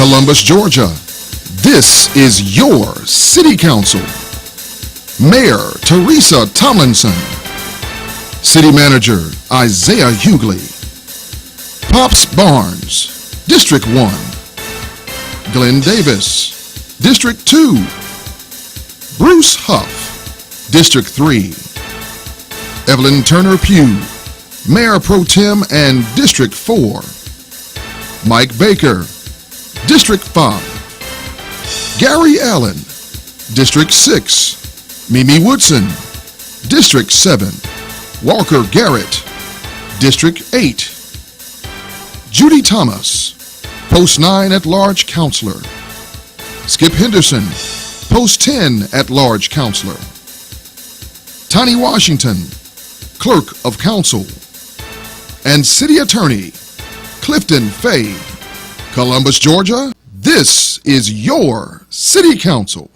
Columbus, Georgia. This is your City Council. Mayor Teresa Tomlinson. City Manager Isaiah Hughley. Pops Barnes, District 1. Glenn Davis, District 2. Bruce Huff, District 3. Evelyn Turner Pugh, Mayor Pro Tem and District 4. Mike Baker, District 5. Gary Allen, District 6. Mimi Woodson, District 7. Walker Garrett, District 8. Judy Thomas, Post 9 at-large Counselor. Skip Henderson, Post 10 at-large Counselor. Tani Washington, Clerk of Council. And City Attorney Clifton Fay. Columbus, Georgia, this is your City Council.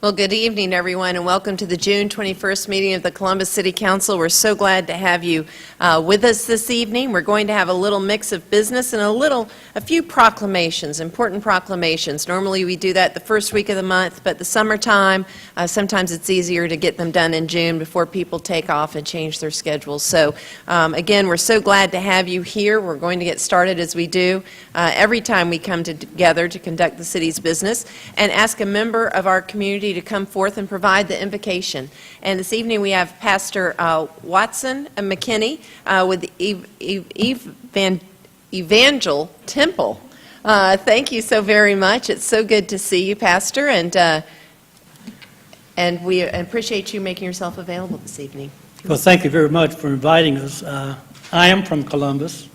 Well, good evening, everyone, and welcome to the June 21st meeting of the Columbus City Council. We're so glad to have you with us this evening. We're going to have a little mix of business and a few proclamations, important proclamations. Normally we do that the first week of the month, but the summertime, sometimes it's easier to get them done in June before people take off and change their schedules. So again, we're so glad to have you here. We're going to get started as we do every time we come together to conduct the city's business and ask a member of our community to come forth and provide the invocation. And this evening we have Pastor Watson McKinney with Evangel Temple. Thank you so very much. It's so good to see you, Pastor, and we appreciate you making yourself available this evening. Well, thank you very much for inviting us. I am from Columbus,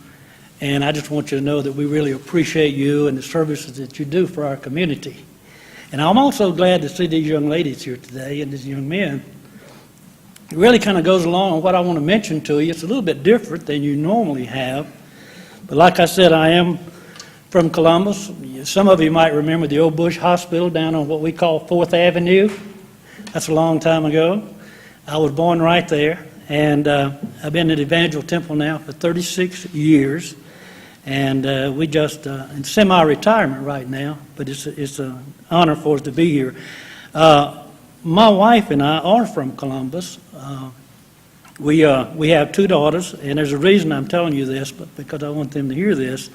and I just want you to know that we really appreciate you and the services that you do for our community. And I'm also glad to see these young ladies here today and these young men. It really kind of goes along with what I want to mention to you. It's a little bit different than you normally have. But like I said, I am from Columbus. Some of you might remember the old Bush Hospital down on what we call 4th Avenue. That's a long time ago. I was born right there. And I've been at Evangel Temple now for 36 years. And we just in semi-retirement right now, but it's an honor for us to be here. My wife and I are from Columbus. We have 2 daughters, and there's a reason I'm telling you this, but because I want them to hear this.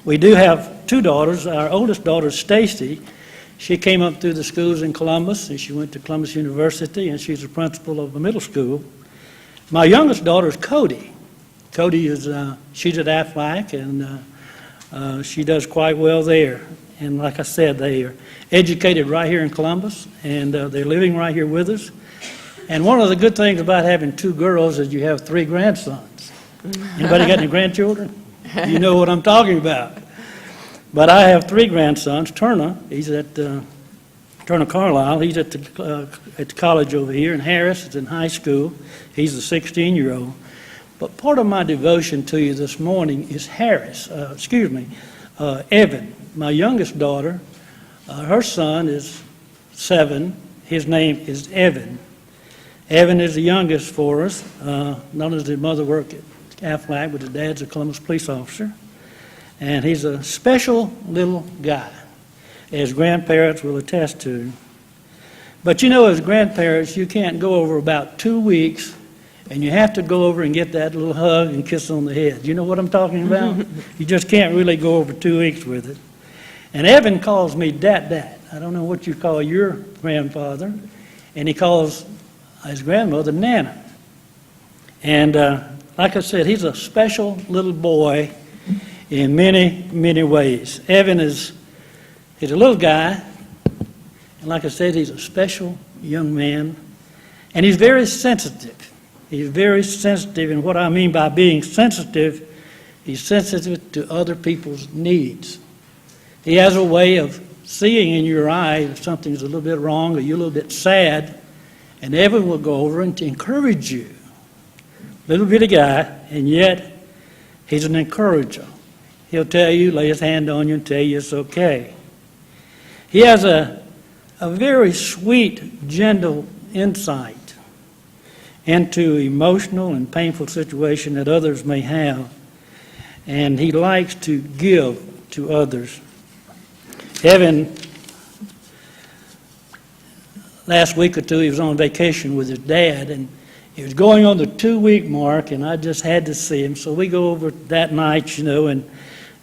We do have 2 daughters. Our oldest daughter is Stacy. She came up through the schools in Columbus, and she went to Columbus University, and she's the principal of a middle school. My youngest daughter is Cody. Cody is, she's at Aflac, and she does quite well there. And like I said, they are educated right here in Columbus, and they're living right here with us. And one of the good things about having 2 girls is you have 3 grandsons. Anybody got any grandchildren? You know what I'm talking about. But I have 3 grandsons. Turner, he's at Turner Carlisle. He's at the college over here, and Harris is in high school. He's a 16-year-old. But part of my devotion to you this morning is Evan, my youngest daughter. Her son is 7. His name is Evan. Evan is the youngest for us. Not only does his mother work at Aflac, but his dad's a Columbus police officer. And he's a special little guy, as grandparents will attest to. But you know, as grandparents, you can't go over about 2 weeks and you have to go over and get that little hug and kiss on the head. You know what I'm talking about? You just can't really go over 2 weeks with it. And Evan calls me Dad. I don't know what you call your grandfather. And he calls his grandmother Nana. And like I said, he's a special little boy in many, many ways. Evan he's a little guy. And like I said, he's a special young man. And he's very sensitive. He's very sensitive, and what I mean by being sensitive, he's sensitive to other people's needs. He has a way of seeing in your eye if something's a little bit wrong or you're a little bit sad, and Evan will go over and to encourage you. Little bitty guy, and yet he's an encourager. He'll tell you, lay his hand on you and tell you it's okay. He has a very sweet, gentle insight into emotional and painful situation that others may have, and he likes to give to others. Evan, last week or two, he was on vacation with his dad, and he was going on the 2-week mark, and I just had to see him. So we go over that night, and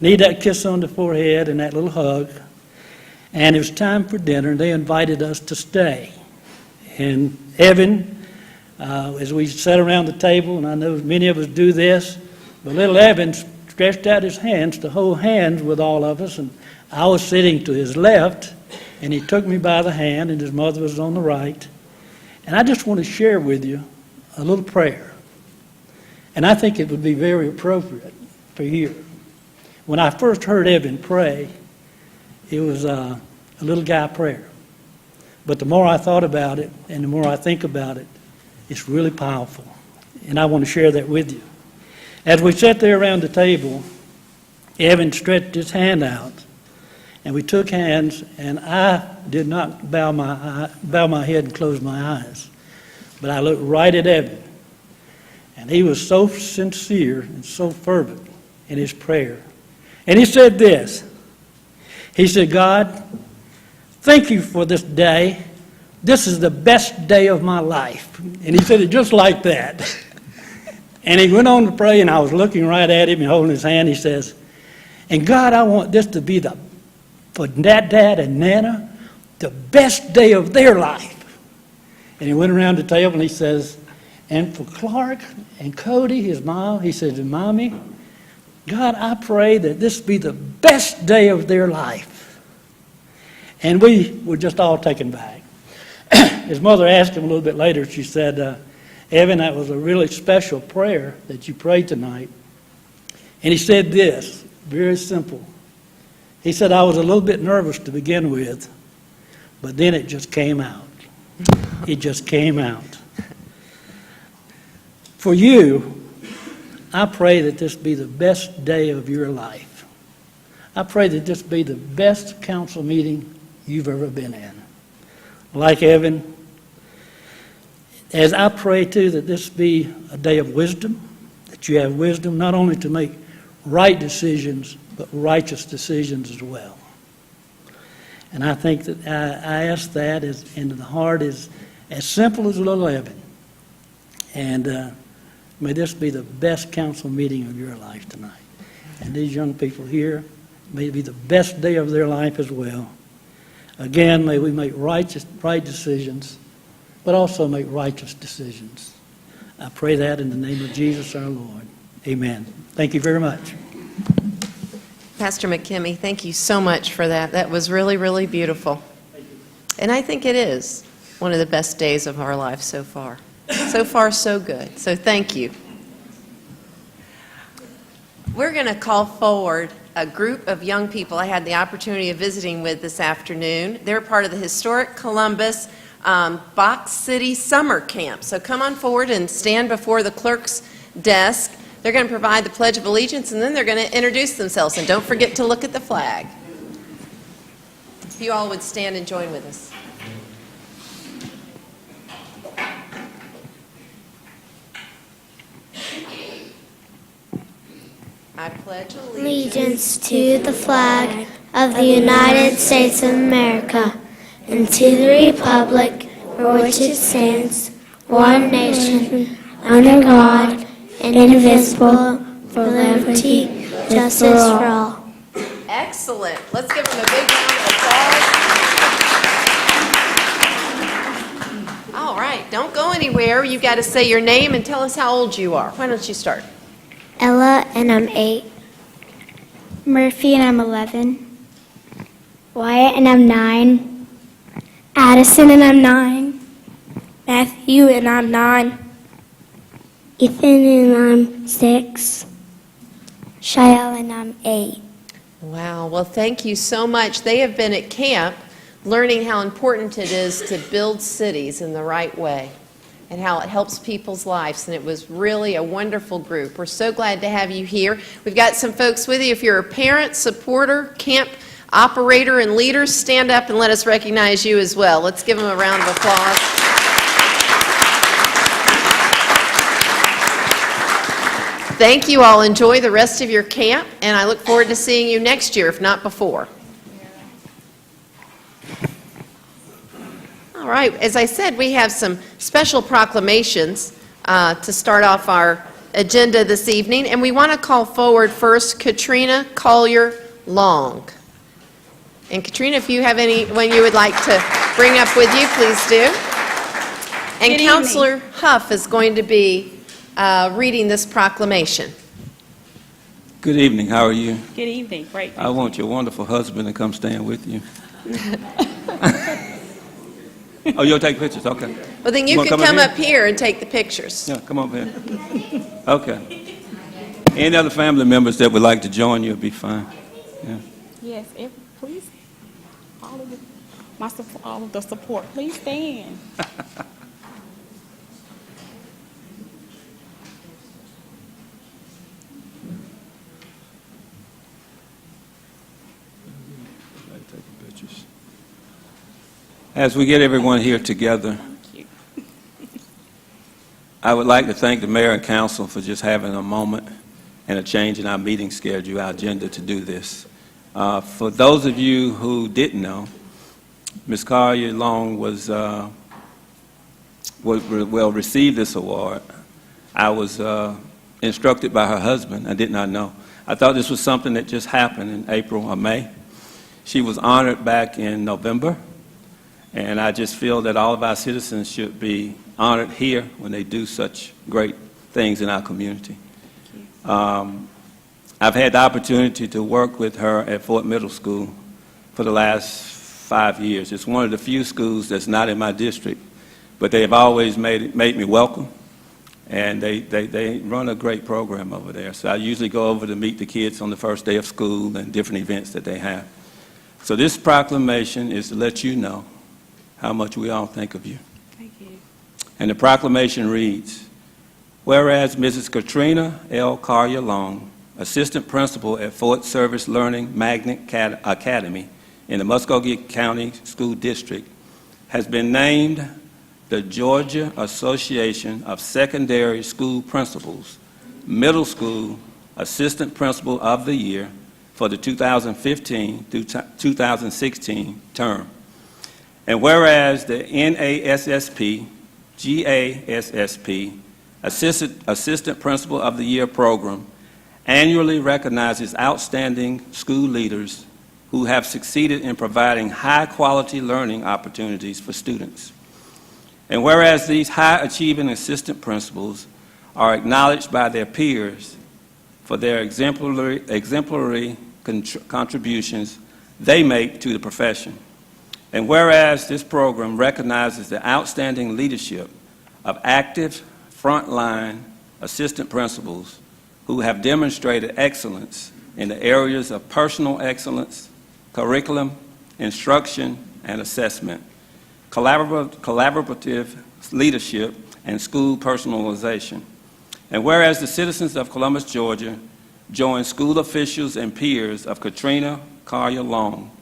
need that kiss on the forehead and that little hug. And it was time for dinner, and they invited us to stay. And Evan, as we sat around the table, and I know many of us do this, but little Evan stretched out his hands to hold hands with all of us, and I was sitting to his left, and he took me by the hand, and his mother was on the right. And I just want to share with you a little prayer. And I think it would be very appropriate for you. When I first heard Evan pray, it was a little guy prayer. But the more I thought about it, and the more I think about it, it's really powerful. And I want to share that with you. As we sat there around the table, Evan stretched his hand out, and we took hands, and I did not bow my head and close my eyes. But I looked right at Evan, and he was so sincere and so fervent in his prayer. And he said this. He said, God, thank you for this day. This is the best day of my life. And he said it just like that. And he went on to pray, and I was looking right at him and holding his hand. He says, and God, I want this to be for Dad and Nana, the best day of their life. And he went around the table and he says, and for Clark and Cody, his mom, he says, and Mommy, God, I pray that this be the best day of their life. And we were just all taken back. His mother asked him a little bit later, she said, Evan, that was a really special prayer that you prayed tonight. And he said this, very simple. He said, I was a little bit nervous to begin with, but then it just came out. It just came out. For you, I pray that this be the best day of your life. I pray that this be the best council meeting you've ever been in. Like Evan, as I pray too that this be a day of wisdom, that you have wisdom not only to make right decisions, but righteous decisions as well. And I think that I ask that and the heart is as simple as little Evan. And may this be the best council meeting of your life tonight. And these young people here, may it be the best day of their life as well. Again, may we make right decisions, but also make righteous decisions. I pray that in the name of Jesus our Lord. Amen. Thank you very much. Pastor McKimmey, thank you so much for that. That was really, really beautiful. And I think it is one of the best days of our life so far. So far, so good. So thank you. We're going to call forward a group of young people I had the opportunity of visiting with this afternoon. They're part of the historic Columbus Box City Summer Camp. So come on forward and stand before the clerk's desk. They're going to provide the Pledge of Allegiance, and then they're going to introduce themselves. And don't forget to look at the flag. If you all would stand and join with us. I pledge allegiance to the flag of the United States of America and to the republic for which it stands, one nation, under God, indivisible, for liberty, justice for all. Excellent. Let's give them a big round of applause. All right, don't go anywhere. You've got to say your name and tell us how old you are. Why don't you start? Ella, and I'm 8. Murphy, and I'm 11. Wyatt, and I'm 9. Addison, and I'm 9. Matthew, and I'm 9. Ethan, and I'm 6. Shael, and I'm 8. Wow. Well, thank you so much. They have been at camp learning how important it is to build cities in the right way and how it helps people's lives. And it was really a wonderful group. We're so glad to have you here. We've got some folks with you. If you're a parent, supporter, camp operator, and leader, stand up and let us recognize you as well. Let's give them a round of applause. Thank you all. Enjoy the rest of your camp, and I look forward to seeing you next year, if not before. All right, as I said, we have some special proclamations to start off our agenda this evening, and we want to call forward first Katrina Collier Long. And Katrina, if you have anyone you would like to bring up with you, please do. And Good Counselor Huff is going to be reading this proclamation. Good evening. How are you? Good evening. Great. I want your wonderful husband to come stand with you. Oh, you'll take pictures? Okay. Well, then you wanna can come come up up here and take the pictures. Yeah, come up here. Okay. Any other family members that would like to join you would be fine. Yeah. Yes, please, all of the support, please stand. Taking pictures. As we get everyone here together, Thank you. I would like to thank the mayor and council for just having a moment and a change in our meeting schedule, our agenda to do this. For those of you who didn't know, Ms. Collier Long received this award. I was instructed by her husband. I did not know. I thought this was something that just happened in April or May. She was honored back in November, and I just feel that all of our citizens should be honored here when they do such great things in our community. I've had the opportunity to work with her at Fort Middle School for the last 5 years. It's one of the few schools that's not in my district, but they have always made me welcome, and they run a great program over there. So I usually go over to meet the kids on the first day of school and different events that they have. So this proclamation is to let you know how much we all think of you. Thank you. And the proclamation reads, whereas Mrs. Katrina L. Collier Long, Assistant Principal at Fort Service Learning Magnet Academy in the Muskogee County School District, has been named the Georgia Association of Secondary School Principals Middle School Assistant Principal of the Year for the 2015 through 2016 term. And whereas the NASSP, GASSP, Assistant Principal of the Year program annually recognizes outstanding school leaders who have succeeded in providing high-quality learning opportunities for students. And whereas these high-achieving assistant principals are acknowledged by their peers for their exemplary contributions they make to the profession. And whereas this program recognizes the outstanding leadership of active frontline assistant principals who have demonstrated excellence in the areas of personal excellence, curriculum, instruction, and assessment, collaborative leadership, and school personalization. And whereas the citizens of Columbus, Georgia, join school officials and peers of Katrina Collier Long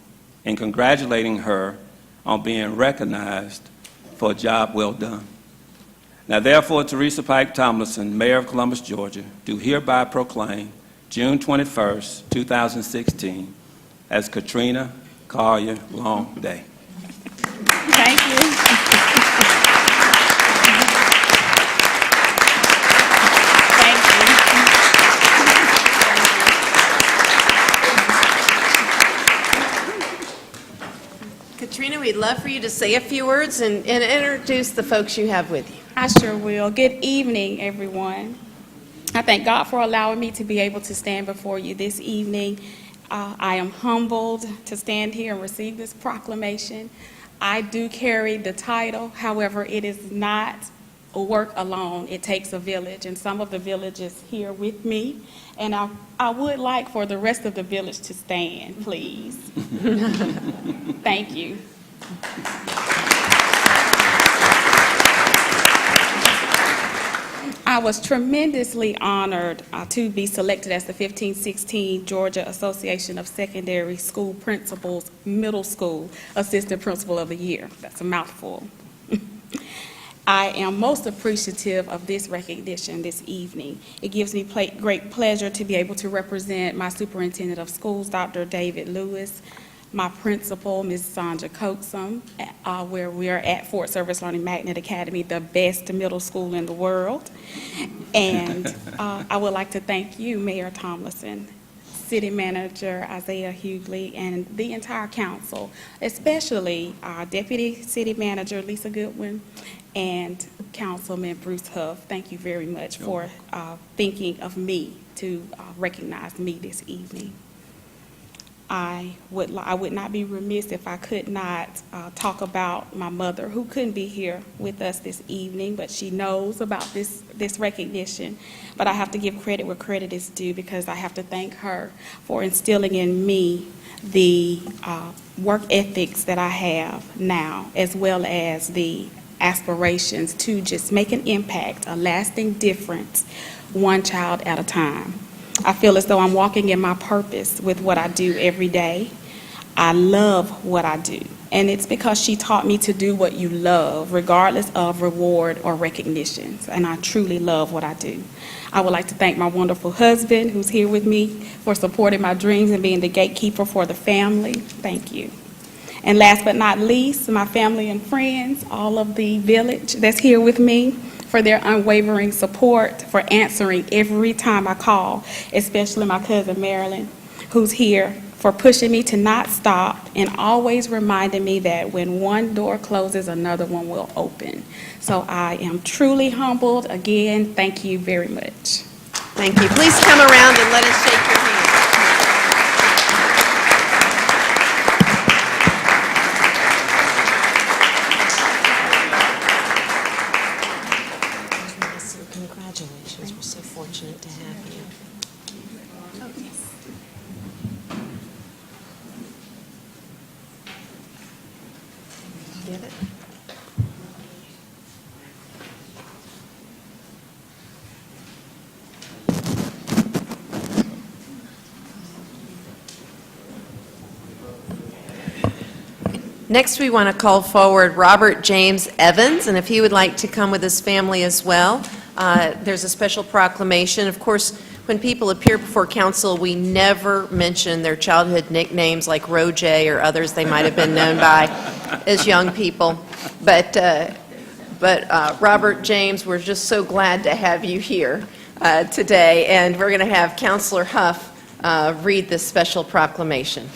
in congratulating her on being recognized for a job well done. Now, therefore, Teresa Pike Tomlinson, Mayor of Columbus, Georgia, do hereby proclaim June 21st, 2016 as Katrina Collier Long Day. Thank you. Katrina, we'd love for you to say a few words and introduce the folks you have with you. I sure will. Good evening, everyone. I thank God for allowing me to be able to stand before you this evening. I am humbled to stand here and receive this proclamation. I do carry the title, however, it is not a work alone. It takes a village, and some of the village is here with me. And I would like for the rest of the village to stand, please. Thank you. I was tremendously honored to be selected as the 15-16 Georgia Association of Secondary School Principals Middle School Assistant Principal of the Year. That's a mouthful. I am most appreciative of this recognition this evening. It gives me great pleasure to be able to represent my superintendent of schools, Dr. David Lewis, my principal, Ms. Sandra Coaxum, where we are at Fort Service Learning Magnet Academy, the best middle school in the world. And I would like to thank you, Mayor Tomlinson, City Manager Isaiah Hughley, and the entire council, especially our Deputy City Manager Lisa Goodwin and Councilman Bruce Huff. Thank you very much for thinking of me to recognize me this evening. I would not be remiss if I could not talk about my mother, who couldn't be here with us this evening, but she knows about this recognition. But I have to give credit where credit is due, because I have to thank her for instilling in me the work ethics that I have now, as well as the aspirations to just make an impact, a lasting difference, one child at a time. I feel as though I'm walking in my purpose with what I do every day. I love what I do, and it's because she taught me to do what you love, regardless of reward or recognitions, and I truly love what I do. I would like to thank my wonderful husband, who's here with me, for supporting my dreams and being the gatekeeper for the family. Thank you. And last but not least, my family and friends, all of the village that's here with me, for their unwavering support, for answering every time I call, especially my cousin Marilyn, who's here, for pushing me to not stop and always reminding me that when one door closes, another one will open. So I am truly humbled. Again, thank you very much. Thank you. Please come around and let us shake your hand. Congratulations. We're so fortunate to have you. Get it? Next, we want to call forward Robert James Evans, and if he would like to come with his family as well. There's a special proclamation. Of course, when people appear before council, we never mention their childhood nicknames like Roger or others they might have been known by as young people. But Robert James, we're just so glad to have you here today, and we're going to have Councilor Huff read this special proclamation.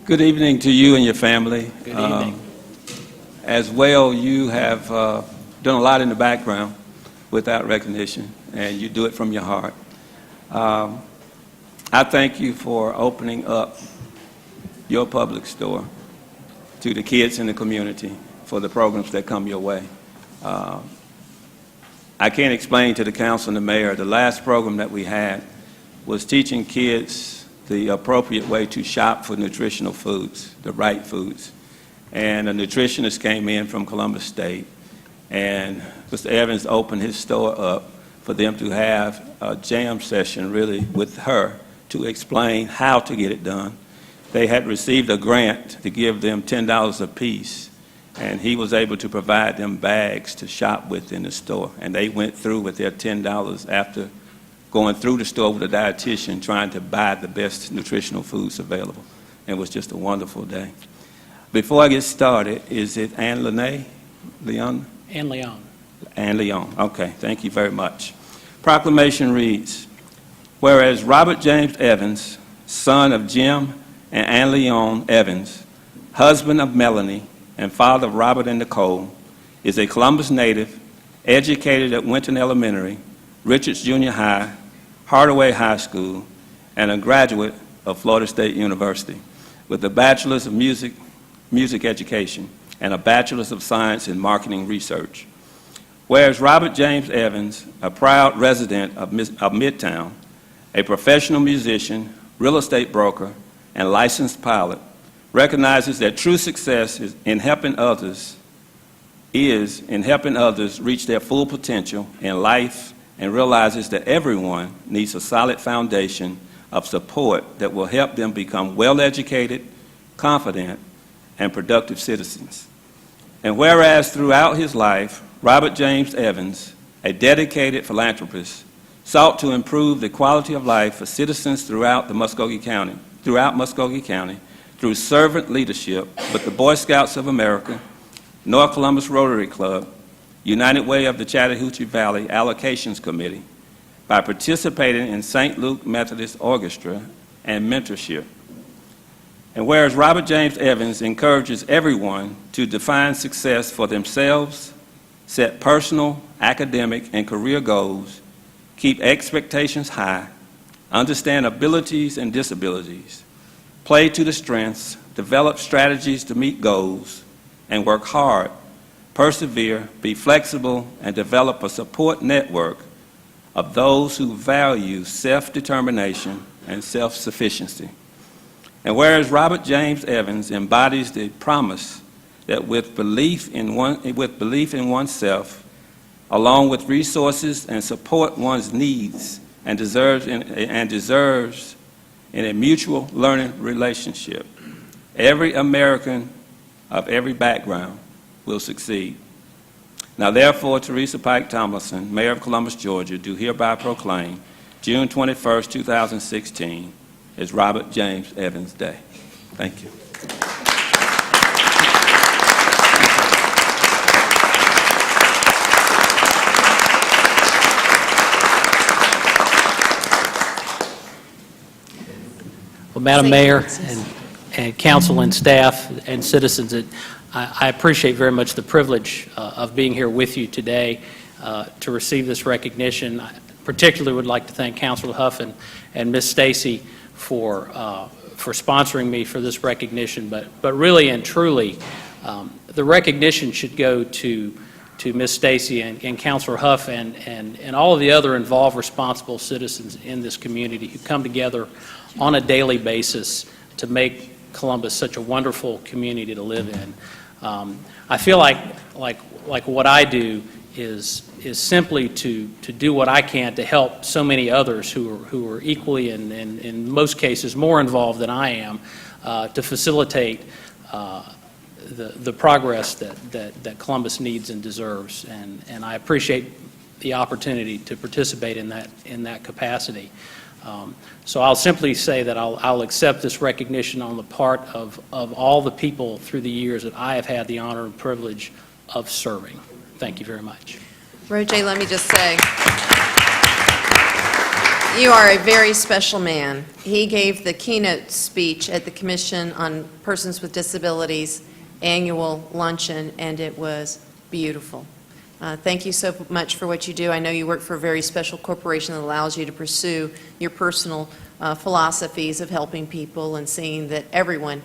Good evening to you and your family. Good evening. As well, you have done a lot in the background without recognition, and you do it from your heart. I thank you for opening up your public store to the kids in the community for the programs that come your way. I can't explain to the council and the mayor, the last program that we had was teaching kids the appropriate way to shop for nutritional foods, the right foods. And a nutritionist came in from Columbus State, and Mr. Evans opened his store up for them to have a jam session really with her to explain how to get it done. They had received a grant to give them $10 apiece, and he was able to provide them bags to shop with in the store. And they went through with their $10 after going through the store with a dietitian trying to buy the best nutritional foods available. It was just a wonderful day. Before I get started, is it Anne Lene? Leon? And Leon. Anne Leon. Okay, thank you very much. Proclamation reads, whereas Robert James Evans, son of Jim and Anne Leon Evans, husband of Melanie and father of Robert and Nicole, is a Columbus native, educated at Winton Elementary, Richards Junior High, Hardaway High School, and a graduate of Florida State University with a Bachelor's of Music Education and a Bachelor's of Science in Marketing Research. Whereas Robert James Evans, a proud resident of Midtown, a professional musician, real estate broker, and licensed pilot, recognizes that true success is in helping others reach their full potential in life, and realizes that everyone needs a solid foundation of support that will help them become well-educated, confident, and productive citizens. And whereas throughout his life, Robert James Evans, a dedicated philanthropist, sought to improve the quality of life for citizens throughout Muskogee County through servant leadership with the Boy Scouts of America, North Columbus Rotary Club, United Way of the Chattahoochee Valley Allocations Committee, by participating in St. Luke Methodist Orchestra and mentorship. And whereas Robert James Evans encourages everyone to define success for themselves, set personal, academic, and career goals, keep expectations high, understand abilities and disabilities, play to the strengths, develop strategies to meet goals, and work hard, persevere, be flexible, and develop a support network of those who value self-determination and self-sufficiency. And whereas Robert James Evans embodies the promise that with belief in oneself, along with resources and support one's needs, and deserves in a mutual learning relationship, every American of every background will succeed. Now therefore, Teresa Pike Tomlinson, Mayor of Columbus, Georgia, do hereby proclaim June 21st, 2016 is Robert James Evans Day. Thank you. Well, Madam Mayor and council and staff and citizens, I appreciate very much the privilege of being here with you today to receive this recognition. I particularly would like to thank Councilor Huff and Ms. Stacy for sponsoring me for this recognition, but really and truly, the recognition should go to Ms. Stacy and Councilor Huff and all of the other involved responsible citizens in this community who come together on a daily basis to make Columbus such a wonderful community to live in. I feel like what I do is simply to do what I can to help so many others who are equally and in most cases more involved than I am to facilitate the progress that Columbus needs and deserves, and I appreciate the opportunity to participate in that capacity. So I'll simply say that I'll accept this recognition on the part of all the people through the years that I have had the honor and privilege of serving. Thank you very much. Roger, let me just say, you are a very special man. He gave the keynote speech at the Commission on Persons with Disabilities annual luncheon, and it was beautiful. Thank you so much for what you do. I know you work for a very special corporation that allows you to pursue your personal philosophies of helping people and seeing that everyone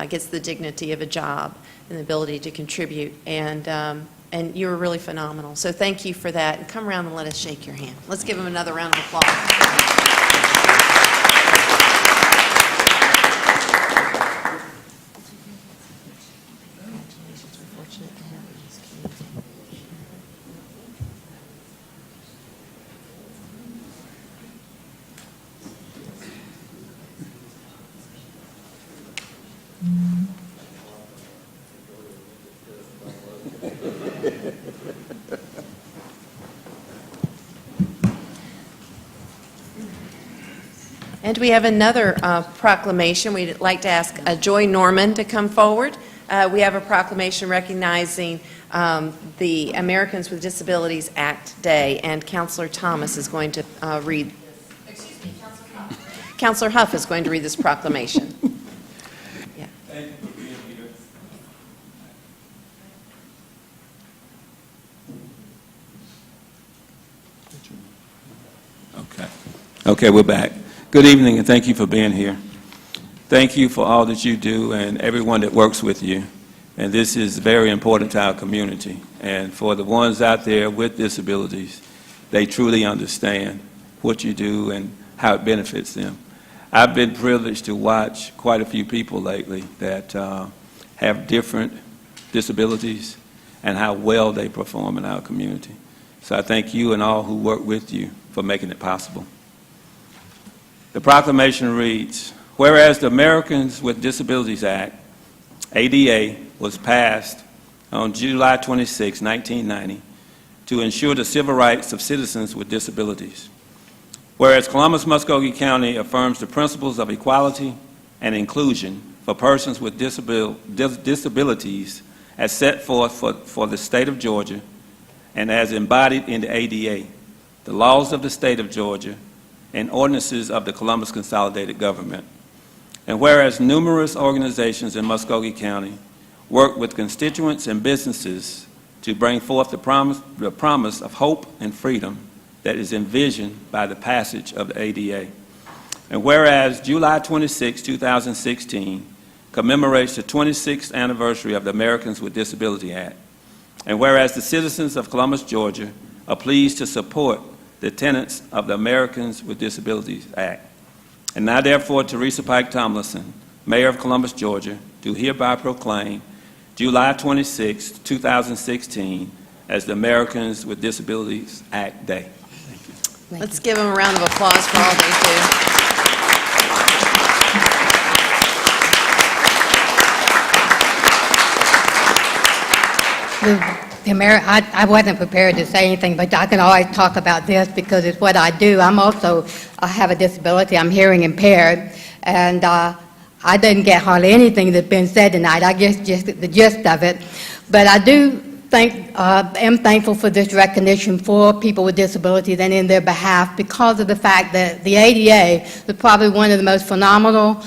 gets the dignity of a job and the ability to contribute. And you were really phenomenal. So thank you for that. And come around and let us shake your hand. Let's give him another round of applause. And we have another proclamation. We'd like to ask Joy Norman to come forward. We have a proclamation recognizing the Americans with Disabilities Act Day, and Councilor Thomas is going to read. Excuse me, Councilor Huff. Councilor Huff is going to read this proclamation. Yeah. Thank you for being here. Okay, we're back. Good evening, and thank you for being here. Thank you for all that you do and everyone that works with you. And this is very important to our community. And for the ones out there with disabilities, they truly understand what you do and how it benefits them. I've been privileged to watch quite a few people lately that have different disabilities and how well they perform in our community. So I thank you and all who work with you for making it possible. The proclamation reads, whereas the Americans with Disabilities Act, ADA, was passed on July 26, 1990, to ensure the civil rights of citizens with disabilities. Whereas Columbus-Muskogee County affirms the principles of equality and inclusion for persons with disabilities as set forth for the state of Georgia and as embodied in the ADA, the laws of the state of Georgia, and ordinances of the Columbus Consolidated Government. And whereas numerous organizations in Muskogee County work with constituents and businesses to bring forth the promise of hope and freedom that is envisioned by the passage of the ADA. And whereas July 26, 2016 commemorates the 26th anniversary of the Americans with Disabilities Act, and whereas the citizens of Columbus, Georgia are pleased to support the tenets of the Americans with Disabilities Act. And now therefore, Teresa Pike Tomlinson, Mayor of Columbus, Georgia, do hereby proclaim July 26, 2016 as the Americans with Disabilities Act Day. Let's give them a round of applause for all they do. I wasn't prepared to say anything, but I can always talk about this because it's what I do. I have a disability. I'm hearing impaired, and I didn't get hardly anything that's been said tonight. I guess just the gist of it. But I do am thankful for this recognition for people with disabilities and in their behalf because of the fact that the ADA is probably one of the most phenomenal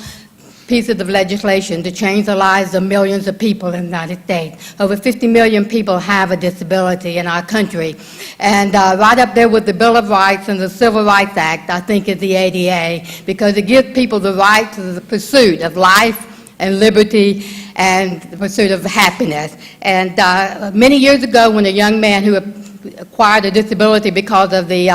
pieces of legislation to change the lives of millions of people in the United States. Over 50 million people have a disability in our country. And right up there with the Bill of Rights and the Civil Rights Act, I think, is the ADA, because it gives people the right to the pursuit of life and liberty and the pursuit of happiness. And many years ago, when a young man who acquired a disability because of the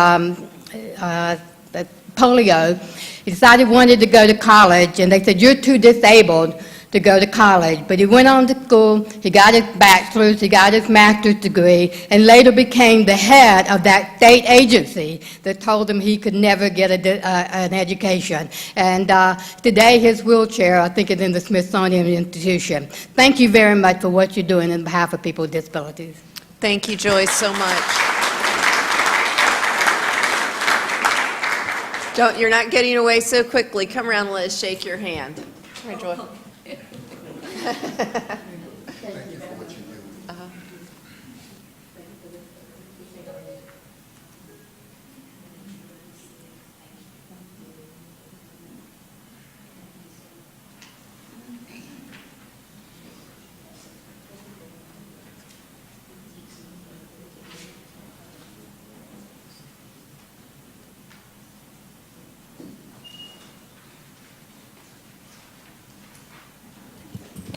polio, he decided he wanted to go to college, and they said, "You're too disabled to go to college." But he went on to school, he got his bachelor's, he got his master's degree, and later became the head of that state agency that told him he could never get an education. And today his wheelchair, I think, is in the Smithsonian Institution. Thank you very much for what you're doing on behalf of people with disabilities. Thank you, Joyce, so much. You're not getting away so quickly. Come around, Liz, shake your hand. All right, Joy.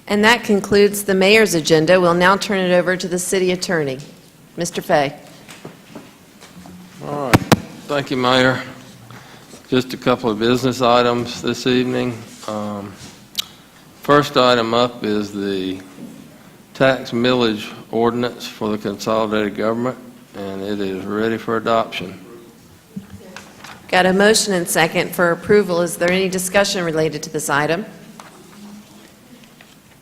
And that concludes the mayor's agenda. We'll now turn it over to the city attorney. Mr. Fay. All right. Thank you, Mayor. Just a couple of business items this evening. First item up is the tax millage ordinance for the consolidated government, and it is ready for adoption. Got a motion and second for approval. Is there any discussion related to this item?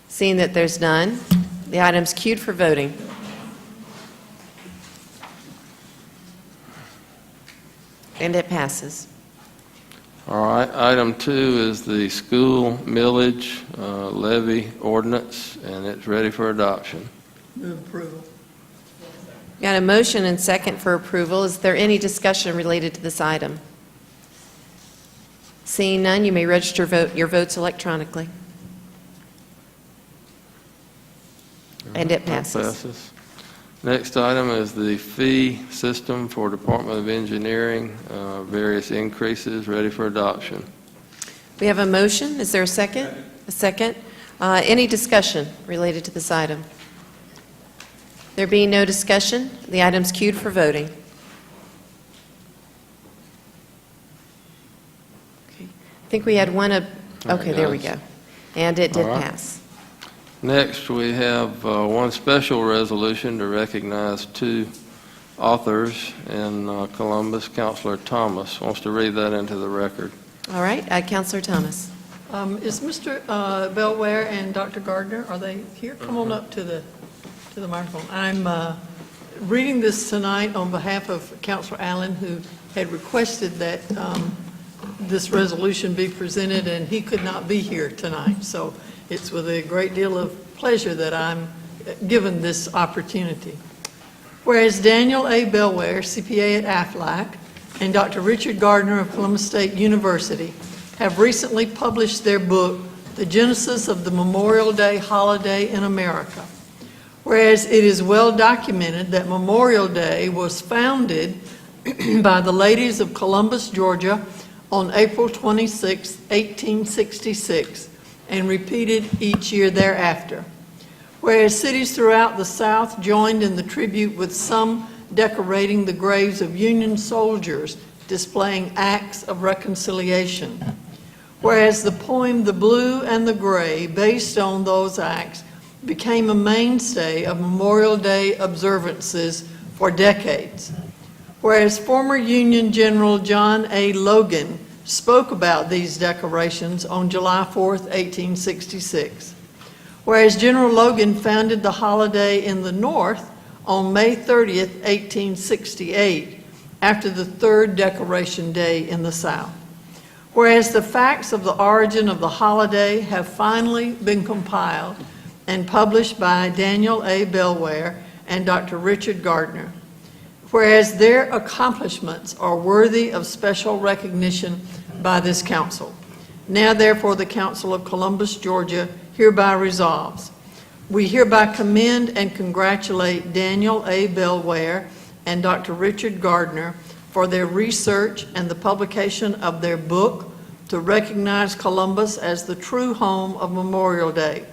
Seeing that there's none, the item's queued for voting. And it passes. All right. Item 2 is the school millage levy ordinance, and it's ready for adoption. Move approval. Got a motion and second for approval. Is there any discussion related to this item? Seeing none, you may register your votes electronically. And it passes. Next item is the fee system for Department of Engineering, various increases, ready for adoption. We have a motion. Is there a second? A second. Any discussion related to this item? There being no discussion, the item's queued for voting. Okay. I think we had one. Okay, there we go. And it did pass. Next, we have one special resolution to recognize 2 authors in Columbus. Councilor Thomas wants to read that into the record. All right, Councilor Thomas. Is Mr. Belware and Dr. Gardner, are they here? Come on up to the microphone. I'm reading this tonight on behalf of Councilor Allen, who had requested that this resolution be presented, and he could not be here tonight. So It's with a great deal of pleasure that I'm given this opportunity. Whereas Daniel A. Bellware, CPA at Aflac, and Dr. Richard Gardner of Columbus State University have recently published their book, The Genesis of the Memorial Day Holiday in America. Whereas it is well documented that Memorial Day was founded by the ladies of Columbus, Georgia on April 26, 1866, and repeated each year thereafter. Whereas cities throughout the South joined in the tribute, with some decorating the graves of Union soldiers, displaying acts of reconciliation. Whereas the poem The Blue and the Gray, based on those acts, became a mainstay of Memorial Day observances for decades. Whereas former Union General John A. Logan spoke about these decorations on July 4th, 1866. Whereas General Logan founded the holiday in the North on May 30th, 1868, after the third decoration day in the South. Whereas the facts of the origin of the holiday have finally been compiled and published by Daniel A. Bellware and Dr. Richard Gardner. Whereas their accomplishments are worthy of special recognition by this council. Now therefore the Council of Columbus, Georgia hereby resolves. We hereby commend and congratulate Daniel A. Bellware and Dr. Richard Gardner for their research and the publication of their book to recognize Columbus as the true home of Memorial Day.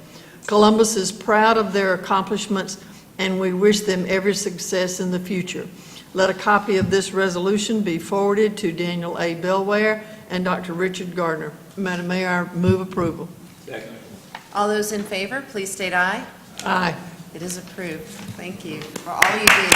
Columbus is proud of their accomplishments, and we wish them every success in the future. Let a copy of this resolution be forwarded to Daniel A. Bellware and Dr. Richard Gardner. Madam Mayor, I move approval. All those in favor, please state aye. Aye. It is approved. Thank you for all you do.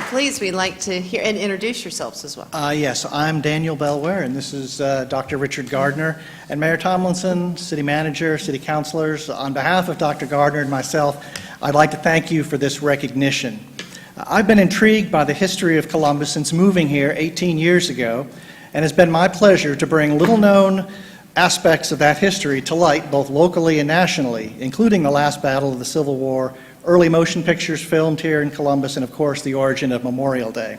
Please, we'd like to hear, and introduce yourselves as well. Yes, I'm Daniel Bellware, and this is Dr. Richard Gardner. And Mayor Tomlinson, City Manager, City Councilors, on behalf of Dr. Gardner and myself, I'd like to thank you for this recognition. I've been intrigued by the history of Columbus since moving here 18 years ago, and it's been my pleasure to bring little-known aspects of that history to light both locally and nationally, including the last battle of the Civil War, early motion pictures filmed here in Columbus, and of course the origin of Memorial Day.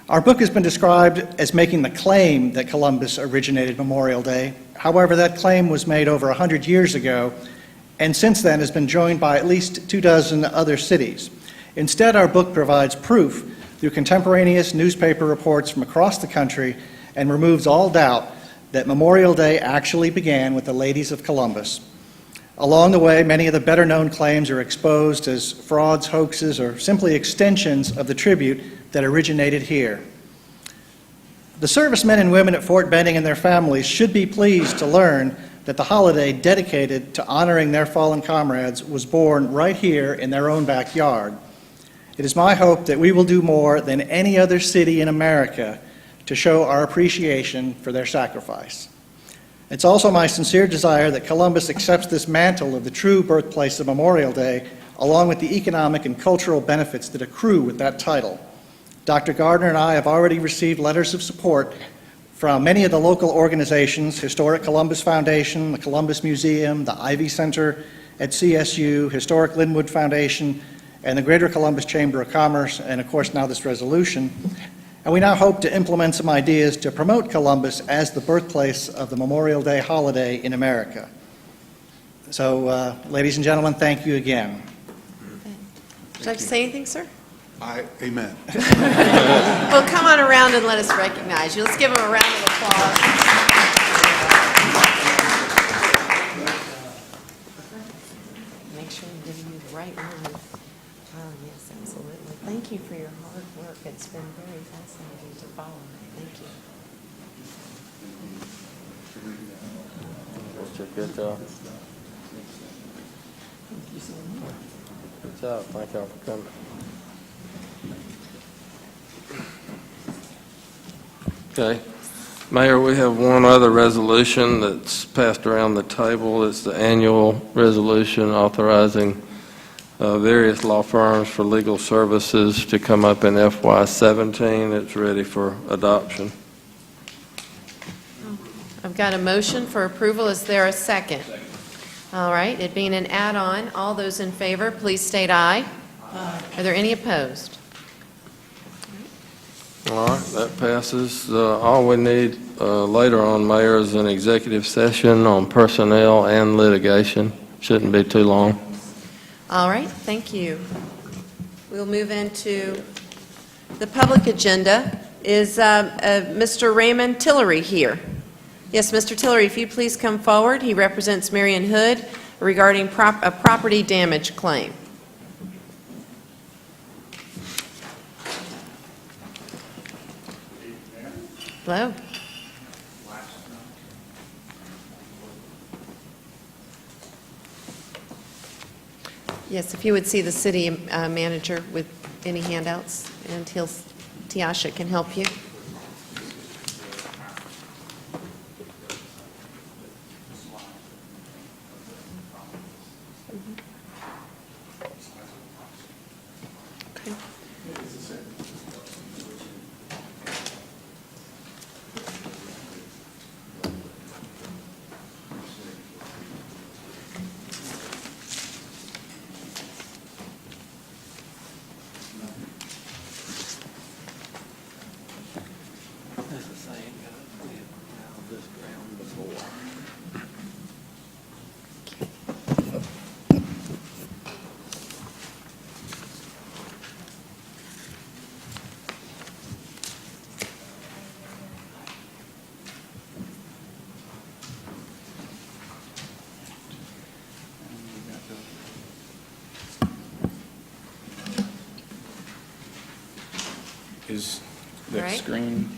Our book has been described as making the claim that Columbus originated Memorial Day. However, that claim was made over 100 years ago, and since then has been joined by at least 24 other cities. Instead, our book provides proof through contemporaneous newspaper reports from across the country and removes all doubt that Memorial Day actually began with the ladies of Columbus. Along the way, many of the better-known claims are exposed as frauds, hoaxes, or simply extensions of the tribute that originated here. The servicemen and women at Fort Benning and their families should be pleased to learn that the holiday dedicated to honoring their fallen comrades was born right here in their own backyard. It is my hope that we will do more than any other city in America to show our appreciation for their sacrifice. It's also my sincere desire that Columbus accepts this mantle of the true birthplace of Memorial Day, along with the economic and cultural benefits that accrue with that title. Dr. Gardner and I have already received letters of support from many of the local organizations, Historic Columbus Foundation, the Columbus Museum, the Ivy Center at CSU, Historic Linwood Foundation, and the Greater Columbus Chamber of Commerce, and of course now this resolution. And we now hope to implement some ideas to promote Columbus as the birthplace of the Memorial Day holiday in America. So, ladies and gentlemen, thank you again. Would you like to say anything, sir? Amen. Well, come on around and let us recognize you. Let's give him a round of applause. Make sure I'm giving you the right one. Oh, yes, absolutely. Thank you for your hard work. It's been very fascinating to follow. Thank you. Good job. Good job. Thank y'all for coming. Okay. Mayor, we have one other resolution that's passed around the table. It's the annual resolution authorizing various law firms for legal services to come up in FY17. It's ready for adoption. I've got a motion for approval. Is there a second? All right, it being an add-on, all those in favor, please state aye. Aye. Are there any opposed? All right, that passes. All we need later on, Mayor, is an executive session on personnel and litigation. Shouldn't be too long. All right, thank you. We'll move into the public agenda. Is Mr. Raymond Tillery here? Yes, Mr. Tillery, if you please come forward. He represents Marion Hood regarding a property damage claim. Hello. Yes, if you would see the city manager with any handouts, and Tiasha can help you. Okay. Is the Right. screen?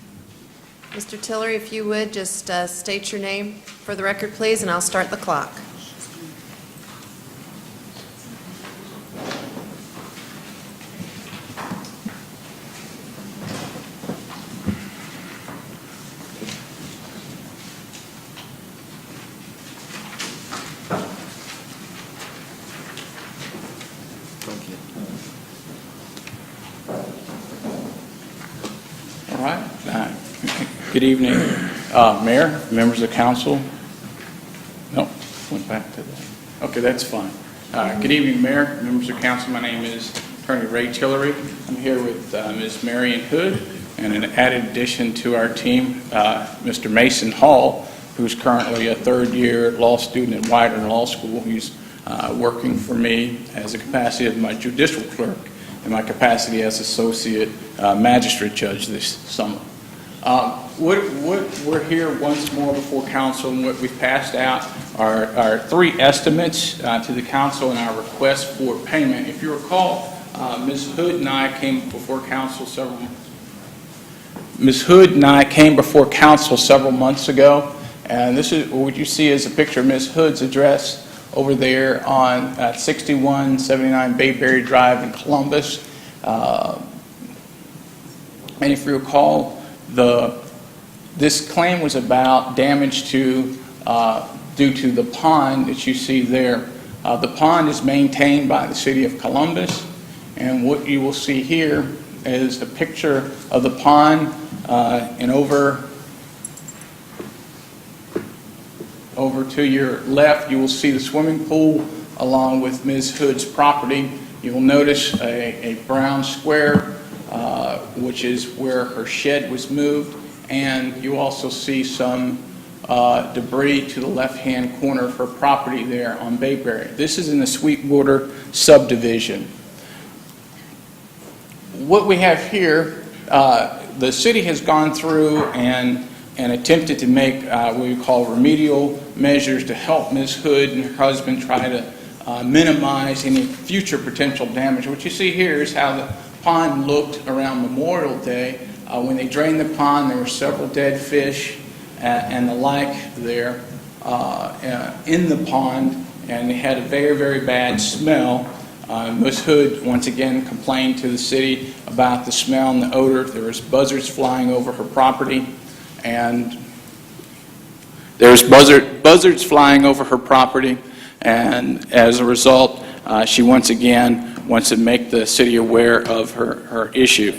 Mr. Tillery, if you would, just state your name for the record, please, and I'll start the clock. All right. Good evening, Mayor, members of council. No, went back to that. Okay, that's fine. Good evening, Mayor, members of council. My name is Attorney Ray Tillery. I'm here with Ms. Marion Hood, and an added addition to our team, Mr. Mason Hall, who's currently a third-year law student at Widener Law School. He's working for me as a capacity of my judicial clerk and my capacity as associate magistrate judge this summer. We're here once more before council, and what we've passed out are three estimates to the council in our request for payment. If you recall, Ms. Hood and I came before council several months ago, and this is what you see is a picture of Ms. Hood's address over there on 6179 Bayberry Drive in Columbus. And if you recall, this claim was about damage due to the pond that you see there. The pond is maintained by the city of Columbus, and what you will see here is a picture of the pond, and over to your left you will see the swimming pool along with Ms. Hood's property. You will notice a brown square, which is where her shed was moved, and you also see some debris to the left-hand corner of her property there on Bayberry. This is in the Sweetwater subdivision. What we have here, the city has gone through and attempted to make what we call remedial measures to help Ms. Hood and her husband try to minimize any future potential damage. What you see here is how the pond looked around Memorial Day. When they drained the pond, there were several dead fish and the like there in the pond, and it had a very, very bad smell. Ms. Hood once again complained to the city about the smell and the odor. There was buzzards flying over her property, and there's buzzards flying over her property, and as a result, she once again wants to make the city aware of her issue.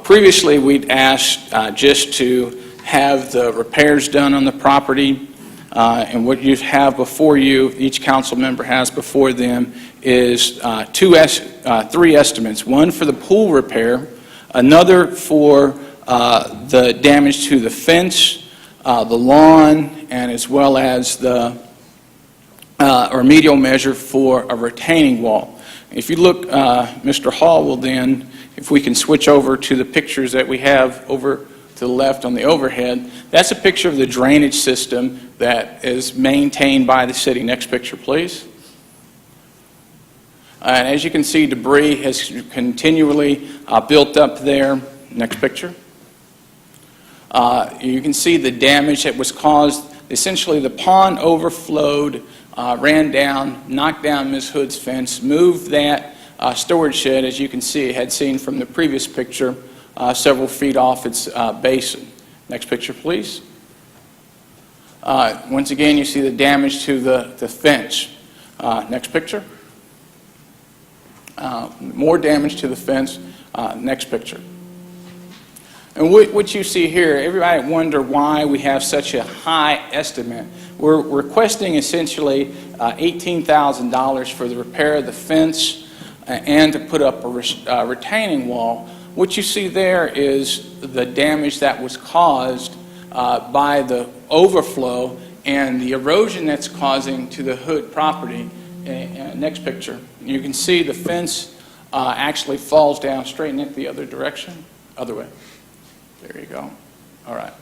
Previously, we'd asked just to have the repairs done on the property. And what you have before you, each council member has before them, is three estimates. One for the pool repair, another for the damage to the fence, the lawn, and as well as the remedial measure for a retaining wall. If you look, Mr. Hall will then, if we can switch over to the pictures that we have over to the left on the overhead, that's a picture of the drainage system that is maintained by the city. Next picture, please. And as you can see, debris has continually built up there. Next picture. You can see the damage that was caused. Essentially, the pond overflowed, ran down, knocked down Ms. Hood's fence, moved that storage shed, as you can see, had seen from the previous picture, several feet off its basin. Next picture, please. Once again, you see the damage to the fence. Next picture. More damage to the fence. Next picture. And what you see here, everybody wonder why we have such a high estimate. We're requesting essentially $18,000 for the repair of the fence and to put up a retaining wall. What you see there is the damage that was caused by the overflow and the erosion that's causing to the Hood property. Next picture. You can see the fence actually falls down, straighten it the other direction, other way. There you go. All right.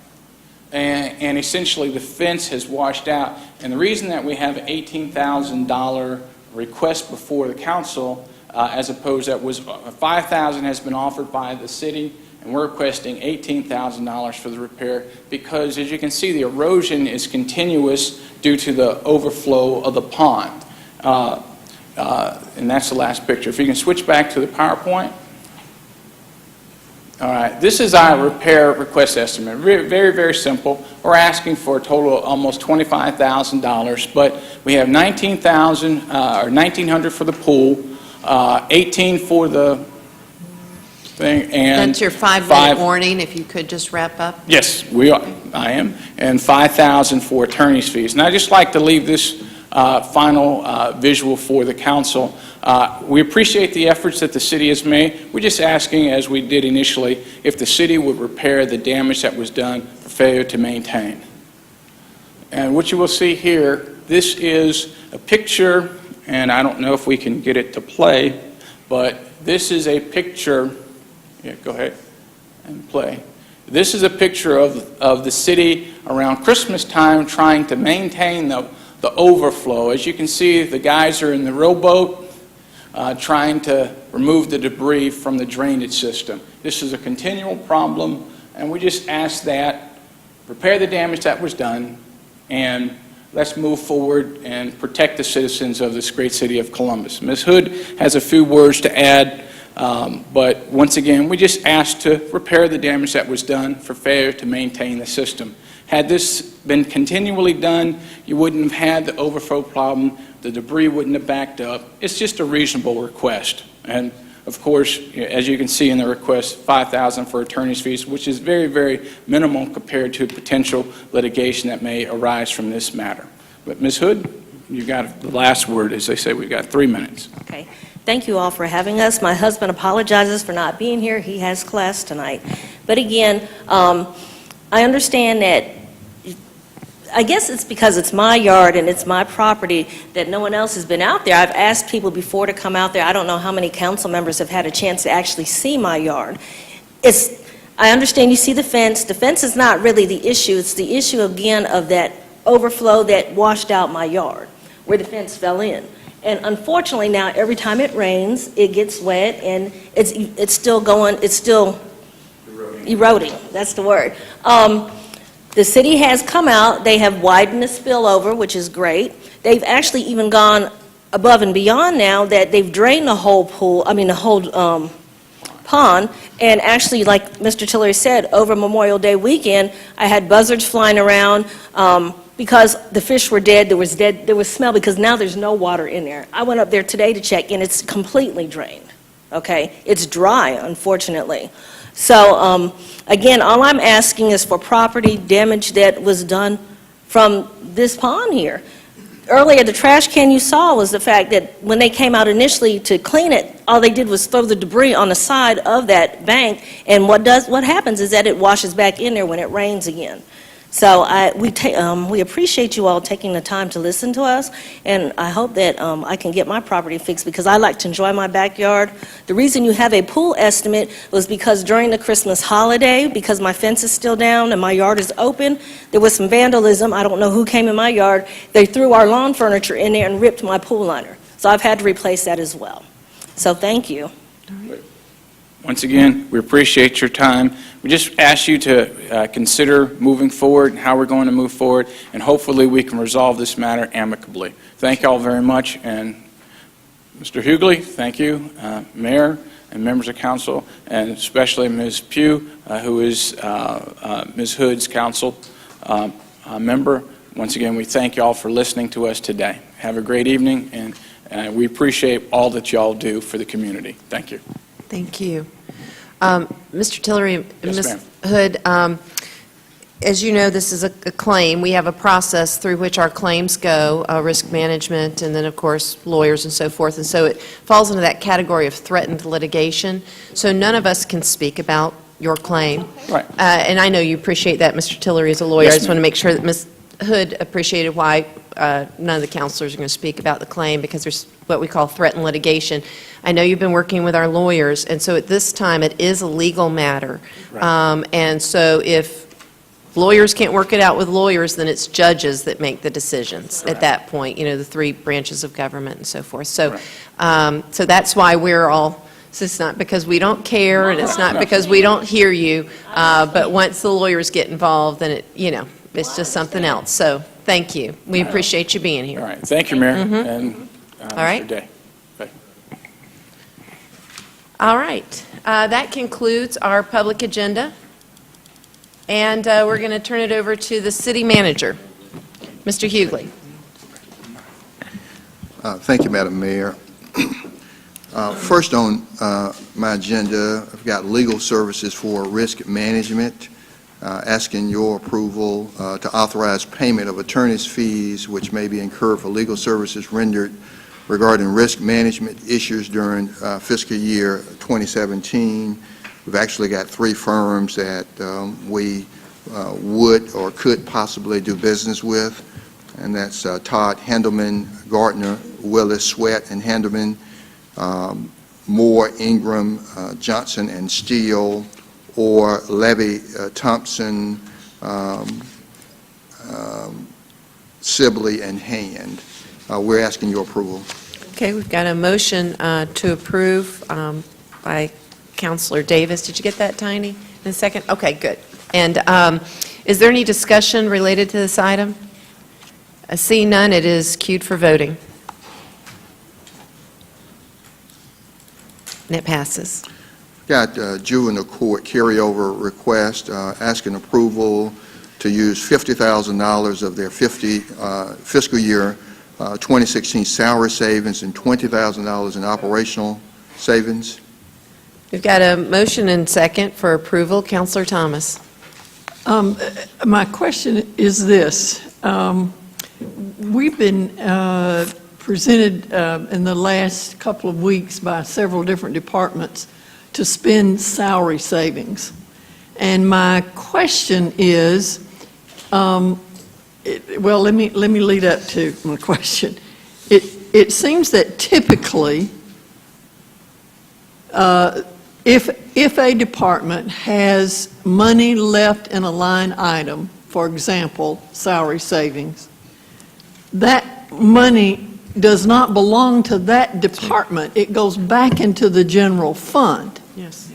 And essentially the fence has washed out. And the reason that we have an $18,000 request before the council, as opposed that was $5,000 has been offered by the city, and we're requesting $18,000 for the repair because, as you can see, the erosion is continuous due to the overflow of the pond. And that's the last picture. If you can switch back to the PowerPoint. All right, this is our repair request estimate. Very, very simple. We're asking for a total of almost $25,000, but we have $19,900 for the pool, $18,000 for the thing, and That's your 5-minute warning, if you could just wrap up. Yes, I am, and $5,000 for attorney's fees. And I'd just like to leave this final visual for the council. We appreciate the efforts that the city has made. We're just asking, as we did initially, if the city would repair the damage that was done for failure to maintain. And what you will see here, this is a picture, and I don't know if we can get it to play, but this is a picture. Yeah, go ahead and play. This is a picture of the city around Christmas time trying to maintain the overflow. As you can see, the guys are in the rowboat trying to remove the debris from the drainage system. This is a continual problem, and we just ask that repair the damage that was done, and let's move forward and protect the citizens of this great city of Columbus. Ms. Hood has a few words to add, but once again, we just ask to repair the damage that was done for failure to maintain the system. Had this been continually done, you wouldn't have had the overflow problem, the debris wouldn't have backed up. It's just a reasonable request. And of course, as you can see in the request, $5,000 for attorney's fees, which is very, very minimal compared to potential litigation that may arise from this matter. But Ms. Hood, you got the last word. As they say, we've got 3 minutes. Okay. Thank you all for having us. My husband apologizes for not being here. He has class tonight. But again, I understand that I guess it's because it's my yard and it's my property that no one else has been out there. I've asked people before to come out there. I don't know how many council members have had a chance to actually see my yard. I understand you see the fence. The fence is not really the issue. It's the issue, again, of that overflow that washed out my yard, where the fence fell in. And unfortunately now, every time it rains, it gets wet, and it's still going, it's still eroding. That's the word. The city has come out. They have widened the spillover, which is great. They've actually even gone above and beyond now that they've drained the whole pool, the whole pond. And actually, like Mr. Tillery said, over Memorial Day weekend, I had buzzards flying around because the fish were dead. There was smell because now there's no water in there. I went up there today to check, and it's completely drained. Okay, it's dry, unfortunately. So, again, all I'm asking is for property damage that was done from this pond here. Earlier, the trash can you saw was the fact that when they came out initially to clean it, all they did was throw the debris on the side of that bank, and what happens is that it washes back in there when it rains again. So we appreciate you all taking the time to listen to us, and I hope that I can get my property fixed because I like to enjoy my backyard. The reason you have a pool estimate was because during the Christmas holiday, because my fence is still down and my yard is open, there was some vandalism. I don't know who came in my yard. They threw our lawn furniture in there and ripped my pool liner. So I've had to replace that as well. So thank you. Once again, we appreciate your time. We just ask you to consider moving forward and how we're going to move forward, and hopefully we can resolve this matter amicably. Thank you all very much, and Mr. Hughley, thank you, Mayor and members of council, and especially Ms. Pugh, who is Ms. Hood's council member. Once again, we thank you all for listening to us today. Have a great evening, and we appreciate all that you all do for the community. Thank you. Thank you. Mr. Tillery, Yes, Ms. ma'am. Hood, as you know, this is a claim. We have a process through which our claims go, risk management, and then, of course, lawyers and so forth. And so it falls into that category of threatened litigation. So none of us can speak about your claim. Right. And I know you appreciate that, Mr. Tillery, as a lawyer. Yes, I just want to ma'am. make sure that Ms. Hood appreciated why none of the counselors are going to speak about the claim, because there's what we call threatened litigation. I know you've been working with our lawyers, and so at this time, it is a legal matter. Right. And so if lawyers can't work it out with lawyers, then it's judges that make the decisions at that point, you know, the three branches of government and so forth. So, so that's why we're all, so it's not because we don't care, and it's not because we don't hear you, but once the lawyers get involved, then it, you know, it's just something else. So, thank you. We appreciate you being here. All right. Thank you, Mayor, and All right. Mr. Day. Okay. All right. That concludes our public agenda. And we're going to turn it over to the city manager, Mr. Hughley. Thank you, Madam Mayor. First on my agenda, I've got legal services for risk management, asking your approval to authorize payment of attorney's fees which may be incurred for legal services rendered regarding risk management issues during fiscal year 2017. We've actually got 3 firms that we would or could possibly do business with, and that's Todd Hendelman, Gardner, Willis, Sweat, and Hendelman, Moore, Ingram, Johnson, and Steele, or Levy, Thompson, Sibley, and Hand. We're asking your approval. Okay, we've got a motion to approve by Councilor Davis. Did you get that, Tiny? In a second? Okay, good. And is there any discussion related to this item? Seeing none, it is queued for voting. And it passes. Got juvenile court carryover request, asking approval to use $50,000 of their fiscal year 2016 salary savings and $20,000 in operational savings. We've got a motion and second for approval. Councilor Thomas. My question is this. We've been presented in the last couple of weeks by several different departments to spend salary savings. And my question is, well, let me lead up to my question. It seems that typically, if a department has money left in a line item, for example, salary savings, that money does not belong to that department. It goes back into the general fund. Yes.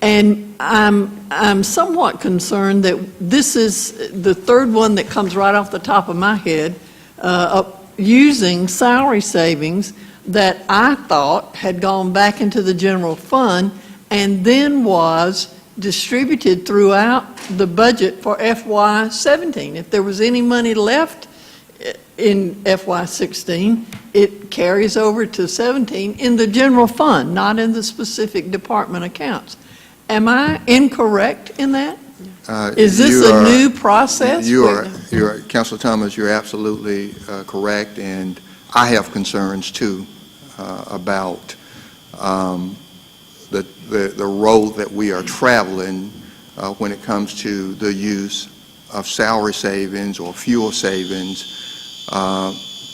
And I'm somewhat concerned that this is the third one that comes right off the top of my head, using salary savings that I thought had gone back into the general fund and then was distributed throughout the budget for FY17. If there was any money left in FY16, it carries over to 17 in the general fund, not in the specific department accounts. Am I incorrect in that? Uh, Is this you a are- new process? Councilor Thomas, you're absolutely correct, and I have concerns too about the road that we are traveling when it comes to the use of salary savings or fuel savings.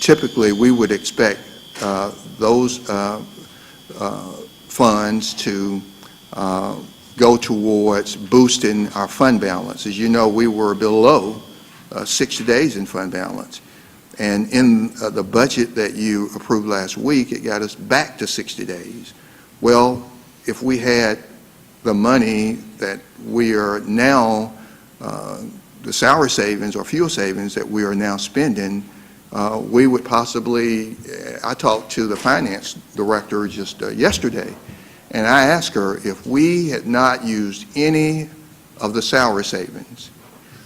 Typically, we would expect those funds to go towards boosting our fund balance. As you know, we were below 60 days in fund balance. And in the budget that you approved last week, it got us back to 60 days. Well, if we had the money that we are now, the salary savings or fuel savings that we are now spending, we would possibly, I talked to the finance director just yesterday, and I asked her if we had not used any of the salary savings,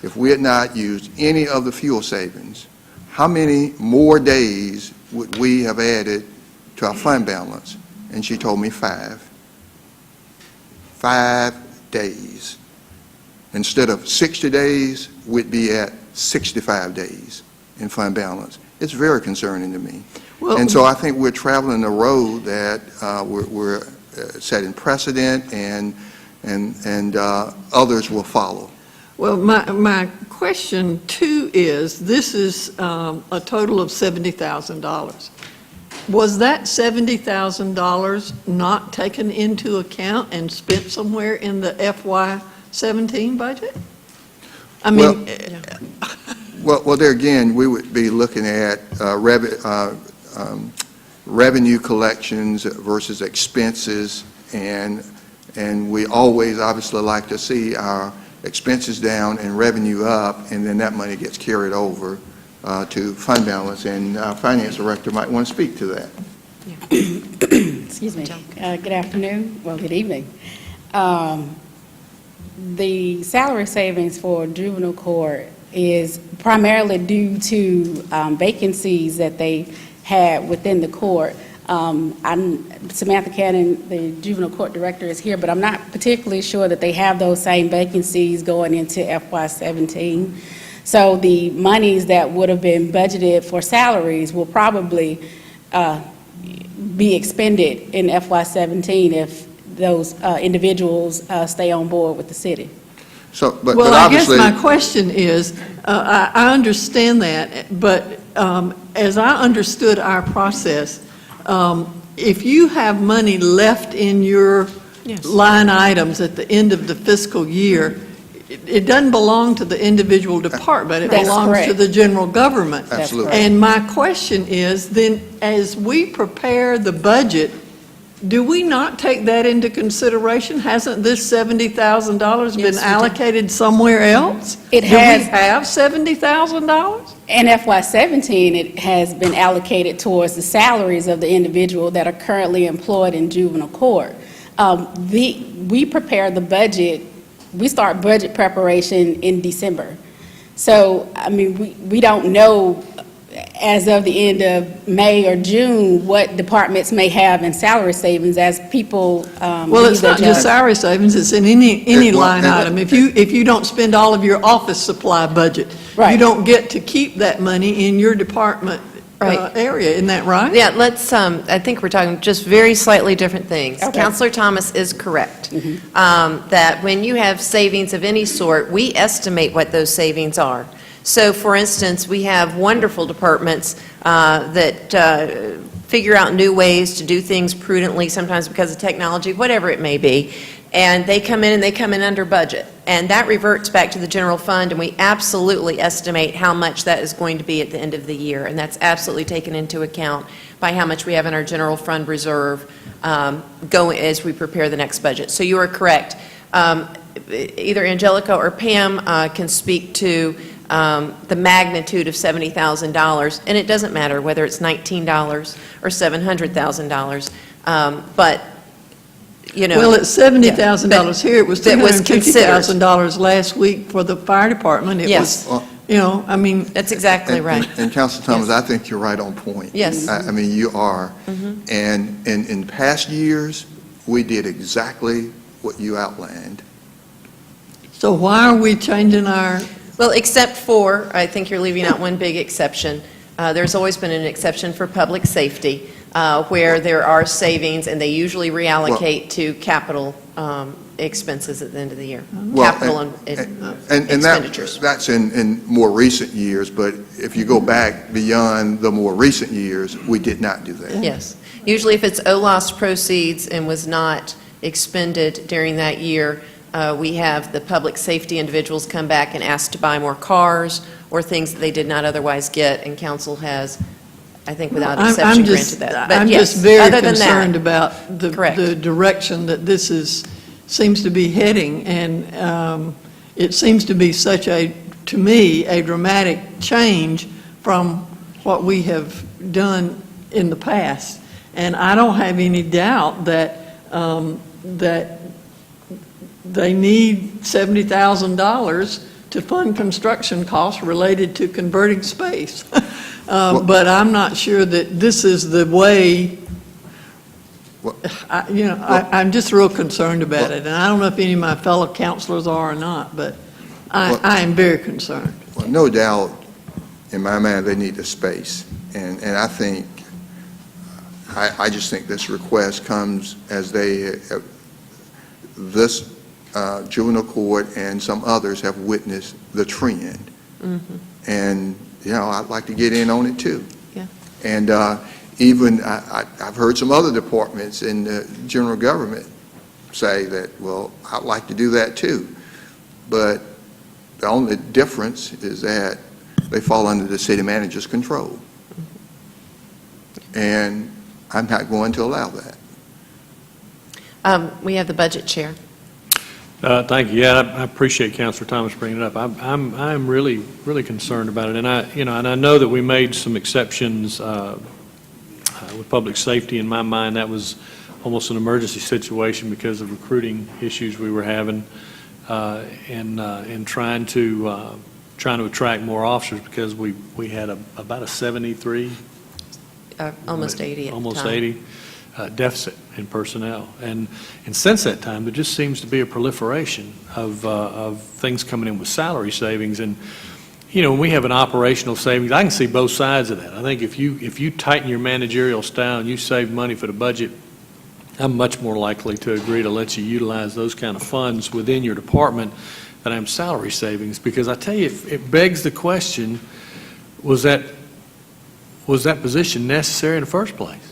if we had not used any of the fuel savings, how many more days would we have added to our fund balance? And she told me 5. 5 days. Instead of 60 days, we'd be at 65 days in fund balance. It's very concerning to me. Well, And so I think we're traveling a road that we're setting precedent, and others will follow. Well, my question too is, this is a total of $70,000. Was that $70,000 not taken into account and spent somewhere in the FY17 budget? I mean, Well, there again, we would be looking at revenue collections versus expenses, and we always obviously like to see our expenses down and revenue up, and then that money gets carried over to fund balance, and our finance director might want to speak to that. Excuse me. Good afternoon, well, good evening. The salary savings for juvenile court is primarily due to vacancies that they had within the court. Samantha Cannon, the juvenile court director, is here, but I'm not particularly sure that they have those same vacancies going into FY17. So the monies that would have been budgeted for salaries will probably be expended in FY17 if those individuals stay on board with the city. So, but I guess obviously, my question is, I understand that, but as I understood our process, if you have money left in your line items at the end of the fiscal year, it doesn't belong to the individual department. It That's belongs to correct. the general government. Absolutely. And my question is, then, as we prepare the budget, do we not take that into consideration? Hasn't this $70,000 been allocated somewhere else? It Do has. we have $70,000? In FY17, it has been allocated towards the salaries of the individual that are currently employed in juvenile court. We prepare the budget, we start budget preparation in December. So, I mean, we don't know as of the end of May or June what departments may have in salary savings as people Well, it's leave their not just jobs. salary savings, it's in any Well, line item. If you don't spend all of your office supply budget, you Right. don't get to keep that money in your department Right. area, isn't that right? Yeah, let's, I think we're talking just very slightly different things. Okay. Counselor Thomas is correct, that when you have savings of any sort, we estimate what those savings are. So, for instance, we have wonderful departments that figure out new ways to do things prudently, sometimes because of technology, whatever it may be, and they come in under budget. And that reverts back to the general fund, and we absolutely estimate how much that is going to be at the end of the year, and that's absolutely taken into account by how much we have in our general fund reserve going as we prepare the next budget. So you are correct. Either Angelica or Pam can speak to the magnitude of $70,000, and it doesn't matter whether it's $19 or $700,000, but, you know. Well, it's $70,000 here, it was that was considered. $250,000 last week for the fire department. It Yes. was, you know, I mean. That's exactly right. And Councilor Thomas, I think you're right on point. Yes. I mean, you are. And in past years, we did exactly what you outlined. So why are we changing our, Well, except for, I think you're leaving out one big exception. There's always been an exception for public safety, where there are savings, and they usually reallocate to capital expenses at the end of the year. Well, Capital and expenditures. that's in more recent years, but if you go back beyond the more recent years, we did not do that. Yes. Usually if it's OLOS proceeds and was not expended during that year, we have the public safety individuals come back and ask to buy more cars or things that they did not otherwise get, and council has, I think without exception, granted that. But I'm yes, just very other than that, concerned about correct. the direction that this seems to be heading, and it seems to be such to me, a dramatic change from what we have done in the past. And I don't have any doubt that they need $70,000 to fund construction costs related to converting space. But I'm not sure that this is the way, I'm just real concerned about it. And I don't know if any of my fellow councilors are or not, but I am very concerned. Well, no doubt, in my mind, they need the space. And I think, I just think this request comes as this juvenile court and some others have witnessed the trend. Mm-hmm. And, I'd like to get in on it too. Yeah. And even, I've heard some other departments in the general government say that, well, I'd like to do that too. But the only difference is that they fall under the city manager's control. And I'm not going to allow that. We have the budget chair. Thank you. Yeah, I appreciate Councilor Thomas bringing it up. I'm really concerned about it, and I know that we made some exceptions with public safety. In my mind, that was almost an emergency situation because of recruiting issues we were having, and trying to attract more officers because we had about a 73, Almost 80 at the time. almost 80. Deficit in personnel. And since that time, there just seems to be a proliferation of things coming in with salary savings. And, when we have an operational savings, I can see both sides of that. I think if you tighten your managerial style and you save money for the budget, I'm much more likely to agree to let you utilize those kind of funds within your department than I am salary savings. Because I tell you, it begs the question, was that position necessary in the first place?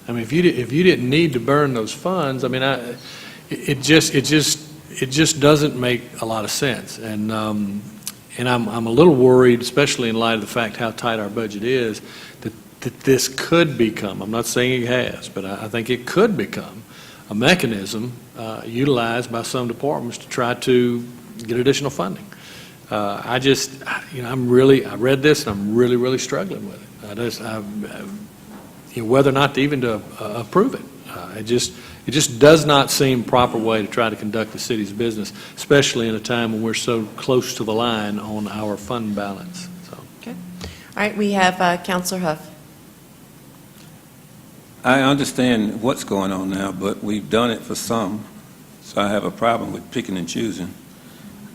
I mean, if you didn't need to burn those funds, I mean, it just doesn't make a lot of sense. And I'm a little worried, especially in light of the fact how tight our budget is, that this could become, I'm not saying it has, but I think it could become a mechanism utilized by some departments to try to get additional funding. I read this and I'm really struggling with it. Whether or not to even approve it. It just does not seem proper way to try to conduct the city's business, especially in a time when we're so close to the line on our fund balance. So. Okay. All right, we have Councilor Huff. I understand what's going on now, but we've done it for some, so I have a problem with picking and choosing.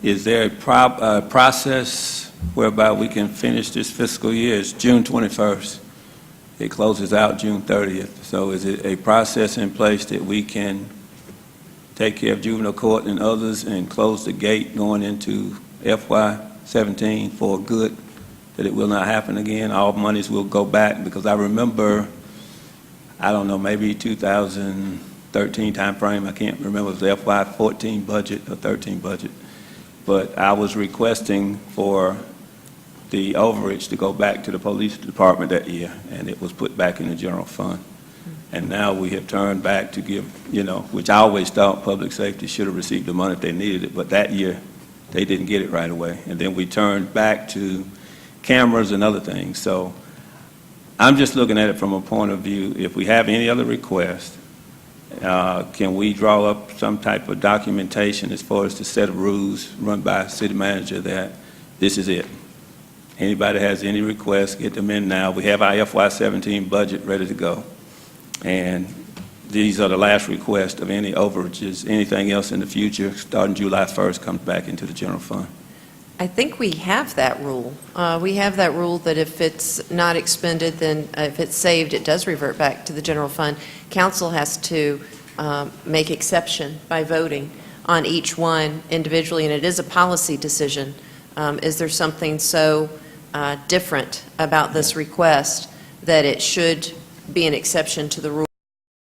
Is there a process whereby we can finish this fiscal year? It's June 21st. It closes out June 30th. So is it a process in place that we can take care of juvenile court and others and close the gate going into FY17 for good, that it will not happen again? All monies will go back? Because I remember, I don't know, maybe 2013 timeframe, I can't remember, it was the FY14 budget or 13 budget, but I was requesting for the overage to go back to the police department that year, and it was put back in the general fund. And now we have turned back to give, which I always thought public safety should have received the money if they needed it, but that year they didn't get it right away. And then we turned back to cameras and other things. So I'm just looking at it from a point of view, if we have any other request, can we draw up some type of documentation as far as the set of rules run by city manager that this is it? Anybody has any requests, get them in now. We have our FY17 budget ready to go. And these are the last request of any overages. Anything else in the future, starting July 1st, comes back into the general fund. I think we have that rule. We have that rule that if it's not expended, then if it's saved, it does revert back to the general fund. Council has to make exception by voting on each one individually, and it is a policy decision. Is there something so different about this request that it should be an exception to the rule?